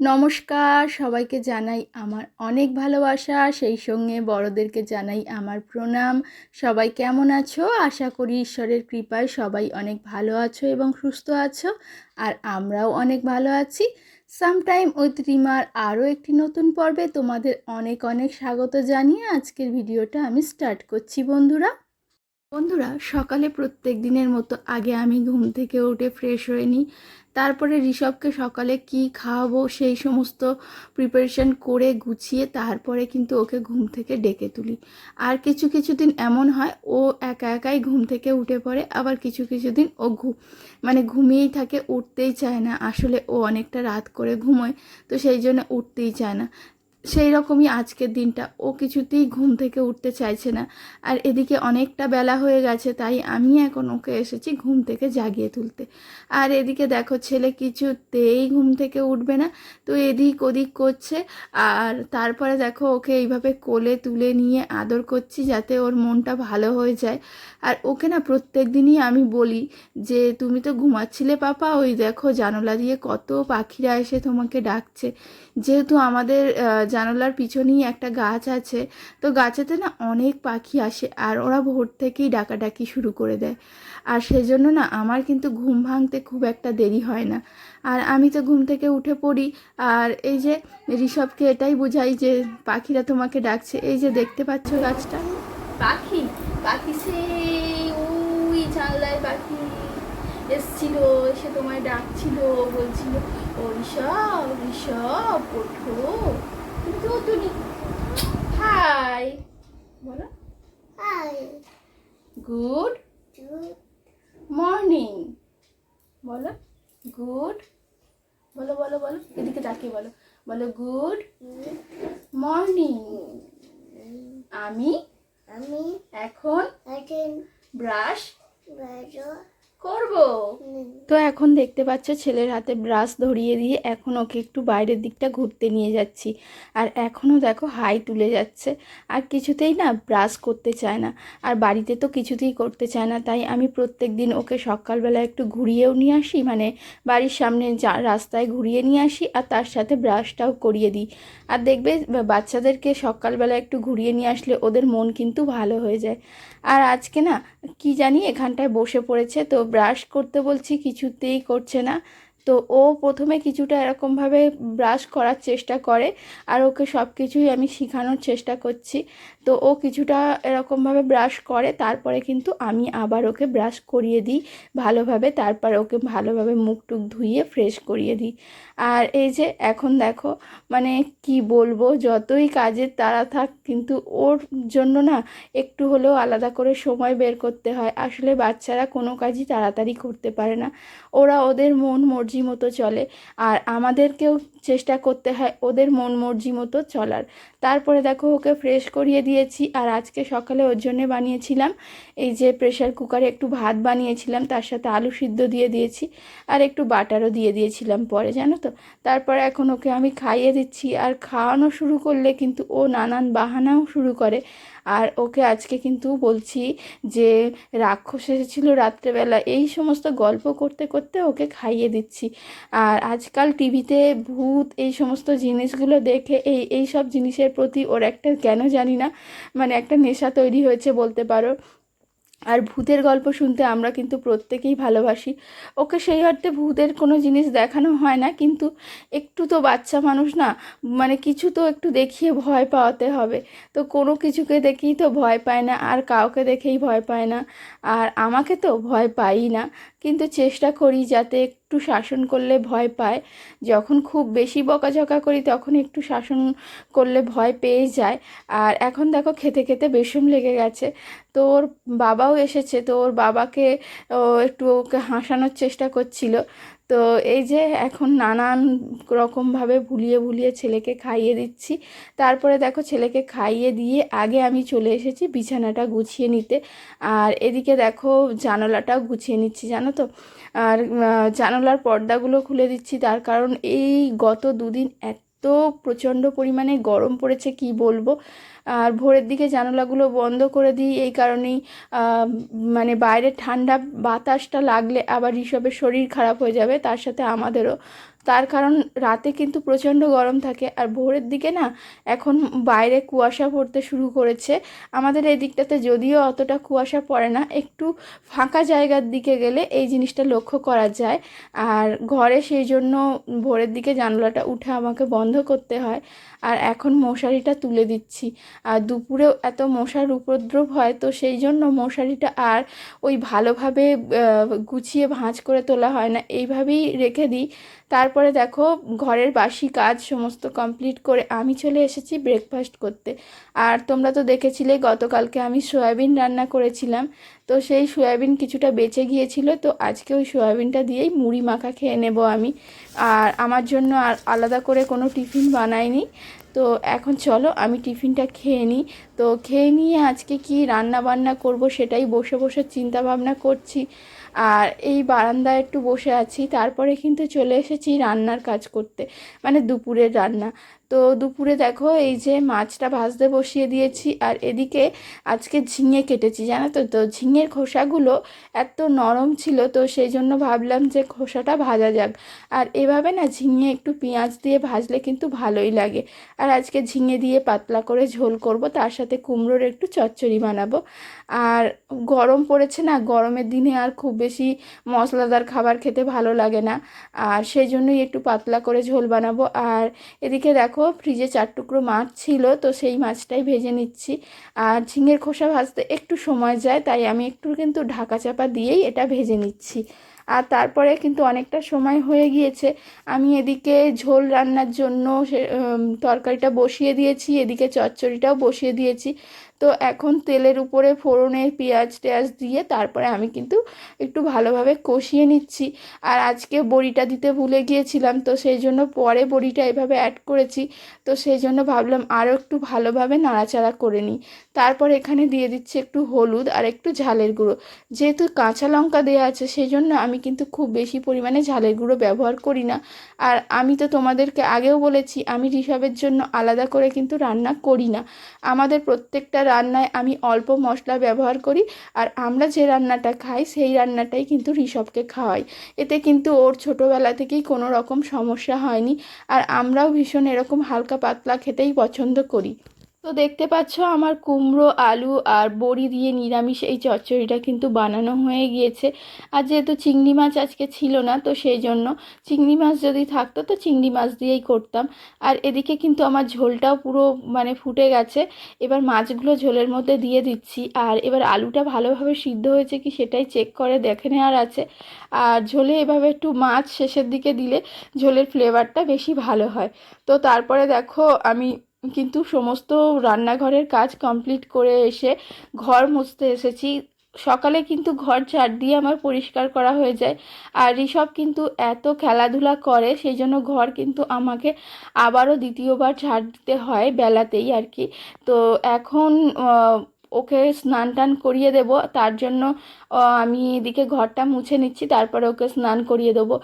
নমস্কার, সবাইকে জানাই আমার অনেক ভালোবাসা, সেই সঙ্গে বড়দেরকে জানাই আমার প্রণাম। সবাই কেমন আছো? আশা করি ঈশ্বরের কৃপায় সবাই অনেক ভালো আছো এবং সুস্থ আছো, আর আমরাও অনেক ভালো আছি। সামটাইম উইথ রিমার আরও একটি নতুন পর্বে তোমাদের অনেক অনেক স্বাগত জানিয়ে আজকের ভিডিওটা আমি স্টার্ট করছি। বন্ধুরা, সকালে প্রত্যেক দিনের মতো আগে আমি ঘুম থেকে উঠে ফ্রেশ হয়ে নিই। তারপরে ঋষভকে সকালে কি খাওয়াবো সেই সমস্ত প্রিপারেশন করে গুছিয়ে তারপরে কিন্তু ওকে ঘুম থেকে ডেকে তুলি। আর কিছু কিছু দিন এমন হয় ও একা একাই ঘুম থেকে উঠে পড়ে, আবার কিছু কিছু দিন ও ঘুমিয়েই থাকে, উঠতেই চায় না। আসলে ও অনেকটা রাত করে ঘুমোয়, তো সেই জন্য উঠতেই চায় না। সেই রকমই আজকের দিনটা, ও কিছুতেই ঘুম থেকে উঠতে চাইছে না। আর এদিকে অনেকটা বেলা হয়ে গেছে, তাই আমি এখন ওকে এসেছি ঘুম থেকে জাগিয়ে তুলতে। আর এদিকে দেখো, ছেলে কিছুতেই ঘুম থেকে উঠবে না, তো এদিক ওদিক করছে। আর তারপরে দেখো ওকে এইভাবে কোলে তুলে নিয়ে আদর করছি যাতে ওর মনটা ভালো হয়ে যায়। আর ওকে না প্রত্যেক দিনই আমি বলি যে তুমি তো ঘুমাচ্ছিলে পাপা, ওই দেখো জানলা দিয়ে কত পাখিরা এসে তোমাকে ডাকছে। যেহেতু আমাদের জানালার পিছনেই একটা গাছ আছে, তো গাছেতে না অনেক পাখি আসে, আর ওরা ভোর থেকেই ডাকাডাকি শুরু করে দেয়। আর সেজন্য না আমার কিন্তু ঘুম ভাঙতে খুব একটা দেরি হয় না। আর আমি তো ঘুম থেকে উঠে পড়ি, আর এই যে ঋষভকে এটাই বোঝাই যে পাখিরা তোমাকে ডাকছে। এই যে দেখতে পাচ্ছ গাছটা, পাখি পাখি সেই ওই জানলায় পাখি এসছিল, এসে তোমায় ডাকছিল, বলছিল ও ঋষভ ঋষভ ওঠো। কিন্তু ও তো হাই বলো, হাই, গুড মর্নিং বলো, গুড বলো বলো বলো, এদিকে তাকিয়ে বলো, বলো গুড মর্নিং। আমি আমি এখন ব্রাশ করব। তো এখন দেখতে পাচ্ছ ছেলের হাতে ব্রাশ ধরিয়ে দিয়ে এখন ওকে একটু বাইরের দিকটা ঘুরতে নিয়ে যাচ্ছি। আর এখনও দেখো হাই তুলে যাচ্ছে, আর কিছুতেই না ব্রাশ করতে চায় না, আর বাড়িতে তো কিছুতেই করতে চায় না। তাই আমি প্রত্যেক দিন ওকে সকালবেলা একটু ঘুরিয়েও নিয়ে আসি, মানে বাড়ির সামনে রাস্তায় ঘুরিয়ে নিয়ে আসি, আর তার সাথে ব্রাশটাও করিয়ে দিই। আর দেখবে বাচ্চাদেরকে সকালবেলা একটু ঘুরিয়ে নিয়ে আসলে ওদের মন কিন্তু ভালো হয়ে যায়। আর আজকে না কি জানি এখানটায় বসে পড়েছে, তো ব্রাশ করতে বলছি কিছুতেই করছে না। তো ও প্রথমে কিছুটা এরকমভাবে ব্রাশ করার চেষ্টা করে, আর ওকে সব কিছুই আমি শেখানোর চেষ্টা করছি। তো ও কিছুটা এরকমভাবে ব্রাশ করে, তারপরে কিন্তু আমি আবার ওকে ব্রাশ করিয়ে দিই ভালোভাবে, তারপরে ওকে ভালোভাবে মুখ টুক ধুইয়ে ফ্রেশ করিয়ে দিই। আর এই যে এখন দেখো, মানে কি বলবো, যতই কাজের তাড়া থাক কিন্তু ওর জন্য না একটু হলেও আলাদা করে সময় বের করতে হয়। আসলে বাচ্চারা কোনো কাজই তাড়াতাড়ি করতে পারে না, ওরা ওদের মন মর্জি মতো চলে, আর আমাদেরকেও চেষ্টা করতে হয় ওদের মন মর্জি মতো চলার। তারপরে দেখো ওকে ফ্রেশ করিয়ে দিয়েছি। আর আজকে সকালে ওর জন্যে বানিয়েছিলাম এই যে প্রেশার কুকারে একটু ভাত বানিয়েছিলাম, তার সাথে আলু সিদ্ধ দিয়ে দিয়েছি, আর একটু বাটারও দিয়ে দিয়েছিলাম পরে, জানো তো। তারপরে এখন ওকে আমি খাইয়ে দিচ্ছি, আর খাওয়ানো শুরু করলে কিন্তু ও নানান বাহানাও শুরু করে। আর ওকে আজকে কিন্তু বলছি যে রাক্ষস এসেছিল রাত্রেবেলা, এই সমস্ত গল্প করতে করতে ওকে খাইয়ে দিচ্ছি। আর আজকাল টিভিতে ভূত এই সমস্ত জিনিসগুলো দেখে এই সব জিনিসের প্রতি ওর একটা কেন জানি না, মানে একটা নেশা তৈরি হয়েছে বলতে পারো। আর ভূতের গল্প শুনতে আমরা কিন্তু প্রত্যেকেই ভালোবাসি। ওকে সেই অর্থে ভূতের কোনো জিনিস দেখানো হয় না, কিন্তু একটু তো বাচ্চা মানুষ না, মানে কিছু তো একটু দেখিয়ে ভয় পাওয়াতে হবে। তো কোনো কিছুকে দেখেই তো ভয় পায় না, আর কাউকে দেখেই ভয় পায় না, আর আমাকে তো ভয় পাই না। কিন্তু চেষ্টা করি যাতে একটু শাসন করলে ভয় পায়। যখন খুব বেশি বকাঝকা করি তখন একটু শাসন করলে ভয় পেয়ে যায়। আর এখন দেখো খেতে খেতে বেসুম লেগে গেছে, তো ওর বাবাও এসেছে, তো ওর বাবাকে একটু ওকে হাসানোর চেষ্টা করছিল। তো এই যে এখন নানান রকমভাবে ভুলিয়ে ভুলিয়ে ছেলেকে খাইয়ে দিচ্ছি। তারপরে দেখো ছেলেকে খাইয়ে দিয়ে আগে আমি চলে এসেছি বিছানাটা গুছিয়ে নিতে। আর এদিকে দেখো জানালাটাও গুছিয়ে নিচ্ছি, জানো তো। আর জানালার পর্দাগুলো খুলে দিচ্ছি, তার কারণ এই গত দুদিন এত প্রচণ্ড পরিমাণে গরম পড়েছে কি বলবো। আর ভোরের দিকে জানালাগুলো বন্ধ করে দিই এই কারণেই, মানে বাইরে ঠান্ডা বাতাসটা লাগলে আবার ঋষভের শরীর খারাপ হয়ে যাবে, তার সাথে আমাদেরও। তার কারণ রাতে কিন্তু প্রচণ্ড গরম থাকে, আর ভোরের দিকে না এখন বাইরে কুয়াশা পড়তে শুরু করেছে। আমাদের এই দিকটাতে যদিও অতটা কুয়াশা পড়ে না, একটু ফাঁকা জায়গার দিকে গেলে এই জিনিসটা লক্ষ্য করা যায়। আর ঘরে সেই জন্য ভোরের দিকে জানলাটা উঠে আমাকে বন্ধ করতে হয়। আর এখন মশারিটা তুলে দিচ্ছি। আর দুপুরেও এত মশার উপদ্রব হয়, তো সেই জন্য মশারিটা আর ওই ভালোভাবে গুছিয়ে ভাঁজ করে তোলা হয় না, এইভাবেই রেখে দিই। তারপরে দেখো ঘরের বাসি কাজ সমস্ত কমপ্লিট করে আমি চলে এসেছি ব্রেকফাস্ট করতে। আর তোমরা তো দেখেছিলে গতকালকে আমি সয়াবিন রান্না করেছিলাম, তো সেই সয়াবিন কিছুটা বেঁচে গিয়েছিল, তো আজকে ওই সয়াবিনটা দিয়েই মুড়ি মাখা খেয়ে নেব আমি। আর আমার জন্য আর আলাদা করে কোনো টিফিন বানাইনি। তো এখন চলো আমি টিফিনটা খেয়ে নিই। তো খেয়ে নিয়ে আজকে কি রান্না বান্না করব সেটাই বসে বসে চিন্তা ভাবনা করছি। আর এই বারান্দায় একটু বসে আছি, তারপরে কিন্তু চলে এসেছি রান্নার কাজ করতে, মানে দুপুরের রান্না। তো দুপুরে দেখো এই যে মাছটা ভাজতে বসিয়ে দিয়েছি, আর এদিকে আজকে ঝিঙে কেটেছি জানো তো। তো ঝিঙের খোসাগুলো এত নরম ছিল, তো সেই জন্য ভাবলাম যে খোসাটা ভাজা যাক। আর এভাবে না ঝিঙে একটু পেঁয়াজ দিয়ে ভাজলে কিন্তু ভালোই লাগে। আর আজকে ঝিঙে দিয়ে পাতলা করে ঝোল করব, তার সাথে কুমড়োর একটু চচ্চড়ি বানাবো। আর গরম পড়েছে না, গরমের দিনে আর খুব বেশি মশলাদার খাবার খেতে ভালো লাগে না, আর সেই জন্যই একটু পাতলা করে ঝোল বানাবো। আর এদিকে দেখো ফ্রিজে 4 টুকরো মাছ ছিল, তো সেই মাছটাই ভেজে নিচ্ছি। আর ঝিঙের খোসা ভাজতে একটু সময় যায়, তাই আমি একটু কিন্তু ঢাকা চাপা দিয়েই এটা ভেজে নিচ্ছি। আর তারপরে কিন্তু অনেকটা সময় হয়ে গিয়েছে, আমি এদিকে ঝোল রান্নার জন্য তরকারিটা বসিয়ে দিয়েছি, এদিকে চচ্চড়িটাও বসিয়ে দিয়েছি। তো এখন তেলের উপরে ফোড়নে পেঁয়াজ টেয়াজ দিয়ে তারপরে আমি কিন্তু একটু ভালোভাবে কষিয়ে নিচ্ছি। আর আজকে বড়িটা দিতে ভুলে গিয়েছিলাম, তো সেই জন্য পরে বড়িটা এভাবে অ্যাড করেছি। তো সেই জন্য ভাবলাম আরও একটু ভালোভাবে নাড়াচাড়া করে নিই। তারপর এখানে দিয়ে দিচ্ছি একটু হলুদ আর একটু ঝালের গুঁড়ো। যেহেতু কাঁচা লঙ্কা দেওয়া আছে সেই জন্য আমি কিন্তু খুব বেশি পরিমাণে ঝালের গুঁড়ো ব্যবহার করি না। আর আমি তো তোমাদেরকে আগেও বলেছি আমি ঋষভের জন্য আলাদা করে কিন্তু রান্না করি না। আমাদের প্রত্যেকটা রান্নায় আমি অল্প মশলা ব্যবহার করি, আর আমরা যে রান্নাটা খাই সেই রান্নাটাই কিন্তু ঋষভকে খাওয়াই। এতে কিন্তু ওর ছোটোবেলা থেকেই কোনো রকম সমস্যা হয়নি, আর আমরাও ভীষণ এরকম হালকা পাতলা খেতেই পছন্দ করি। তো দেখতে পাচ্ছ আমার কুমড়ো আলু আর বড়ি দিয়ে নিরামিষ এই চচ্চড়িটা কিন্তু বানানো হয়ে গিয়েছে। আর যেহেতু চিংড়ি মাছ আজকে ছিল না, তো সেই জন্য চিংড়ি মাছ যদি থাকতো তো চিংড়ি মাছ দিয়েই করতাম। আর এদিকে কিন্তু আমার ঝোলটাও পুরো মানে ফুটে গেছে। এবার মাছগুলো ঝোলের মধ্যে দিয়ে দিচ্ছি, আর এবার আলুটা ভালোভাবে সিদ্ধ হয়েছে কি সেটাই চেক করে দেখে নেওয়ার আছে। আর ঝোলে এভাবে একটু মাছ শেষের দিকে দিলে ঝোলের ফ্লেভারটা বেশি ভালো হয়। তো তারপরে দেখো আমি কিন্তু সমস্ত রান্নাঘরের কাজ কমপ্লিট করে এসে ঘর মুছতে এসেছি। সকালে কিন্তু ঘর ঝাড় দিয়ে আমার পরিষ্কার করা হয়ে যায়। আর ঋষভ কিন্তু এত খেলাধুলা করে সেই জন্য ঘর কিন্তু আমাকে আবারও দ্বিতীয়বার ঝাড় দিতে হয় বেলাতেই আর কি। তো এখন ওকে স্নান টান করিয়ে দেব, তার জন্য আমি এদিকে ঘরটা মুছে নিচ্ছি, তারপরে ওকে স্নান করিয়ে দেবো।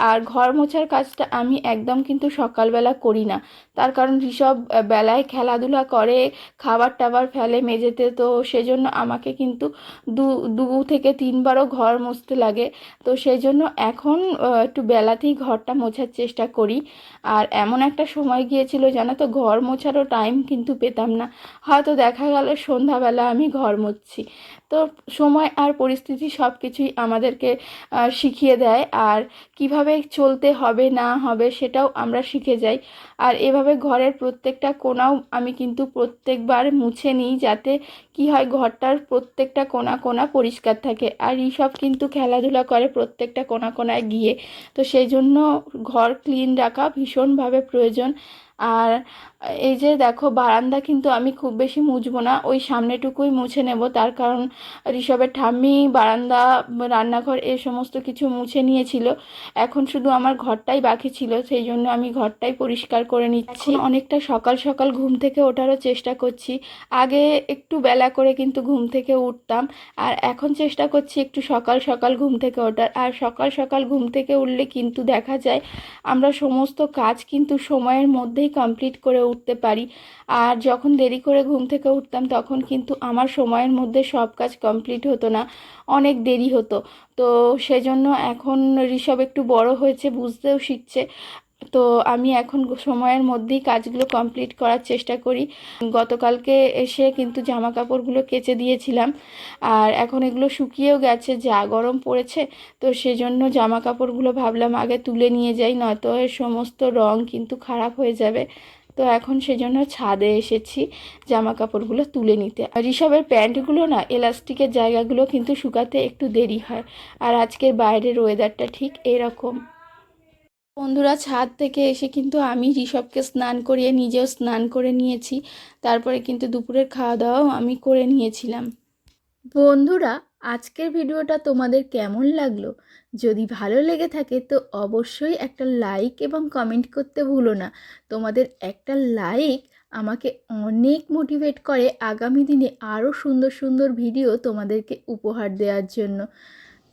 আর ঘর মোছার কাজটা আমি একদম কিন্তু সকালবেলা করি না, তার কারণ ঋষভ বেলায় খেলাধুলা করে, খাবার টাবার ফেলে মেঝেতে, তো সেজন্য আমাকে কিন্তু দু দু থেকে তিনবারও ঘর মুছতে লাগে। তো সেই জন্য এখন একটু বেলাতেই ঘরটা মোছার চেষ্টা করি। আর এমন একটা সময় গিয়েছিল জানো তো, ঘর মোছারও টাইম কিন্তু পেতাম না, হয়তো দেখা গেল সন্ধ্যাবেলা আমি ঘর মুছছি। তো সময় আর পরিস্থিতি সব কিছুই আমাদেরকে শিখিয়ে দেয়, আর কিভাবে চলতে হবে না হবে সেটাও আমরা শিখে যাই। আর এভাবে ঘরের প্রত্যেকটা কোণাও আমি কিন্তু প্রত্যেকবার মুছে নিই, যাতে কি হয় ঘরটার প্রত্যেকটা কোণা কোণা পরিষ্কার থাকে। আর এইসব কিন্তু খেলাধুলা করে প্রত্যেকটা কোণা কোণায় গিয়ে, তো সেই জন্য ঘর ক্লিন রাখা ভীষণভাবে প্রয়োজন। আর এই যে দেখো বারান্দা কিন্তু আমি খুব বেশি মুছবো না, ওই সামনেটুকুই মুছে নেব, তার কারণ ঋষভের ঠাম্মি বারান্দা রান্নাঘর এ সমস্ত কিছু মুছে নিয়েছিল। এখন শুধু আমার ঘরটাই বাকি ছিল, সেই জন্য আমি ঘরটাই পরিষ্কার করে নিচ্ছি। অনেকটা সকাল সকাল ঘুম থেকে ওঠারও চেষ্টা করছি। আগে একটু বেলা করে কিন্তু ঘুম থেকে উঠতাম, আর এখন চেষ্টা করছি একটু সকাল সকাল ঘুম থেকে ওঠার। আর সকাল সকাল ঘুম থেকে উঠলে কিন্তু দেখা যায় আমরা সমস্ত কাজ কিন্তু সময়ের মধ্যেই কমপ্লিট করে উঠতে পারি। আর যখন দেরি করে ঘুম থেকে উঠতাম তখন কিন্তু আমার সময়ের মধ্যে সব কাজ কাজ কমপ্লিট হতো না, অনেক দেরি হতো। তো সেজন্য এখন ঋষভ একটু বড় হয়েছে, বুঝতেও শিখছে। তো আমি এখন সময়ের মধ্যেই কাজগুলো কমপ্লিট করার চেষ্টা করি। গতকালকে এসে কিন্তু জামা কাপড়গুলো কেচে দিয়েছিলাম, আর এখন এগুলো শুকিয়েও গেছে, যা গরম পড়েছে। তো সেজন্য জামা কাপড়গুলো ভাবলাম আগে তুলে নিয়ে যাই, নয়তো এর সমস্ত রং কিন্তু খারাপ হয়ে যাবে। তো এখন সেজন্য ছাদে এসেছি জামা কাপড়গুলো তুলে নিতে। আর ঋষভের প্যান্টগুলো না, এলাস্টিকের জায়গাগুলো কিন্তু শুকাতে একটু দেরি হয়। আর আজকের বাইরের ওয়েদারটা ঠিক এরকম। বন্ধুরা, ছাদ থেকে এসে কিন্তু আমি ঋষভকে স্নান করিয়ে নিজেও স্নান করে নিয়েছি। তারপরে কিন্তু দুপুরের খাওয়া দাওয়াও আমি করে নিয়েছিলাম। বন্ধুরা, আজকের ভিডিওটা তোমাদের কেমন লাগলো? যদি ভালো লেগে থাকে তো অবশ্যই একটা লাইক এবং কমেন্ট করতে ভুলো না। তোমাদের একটা লাইক আমাকে অনেক মোটিভেট করে আগামী দিনে আরও সুন্দর সুন্দর ভিডিও তোমাদেরকে উপহার দেওয়ার জন্য।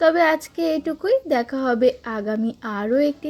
তবে আজকে এটুকুই, দেখা হবে আগামী আরও একটি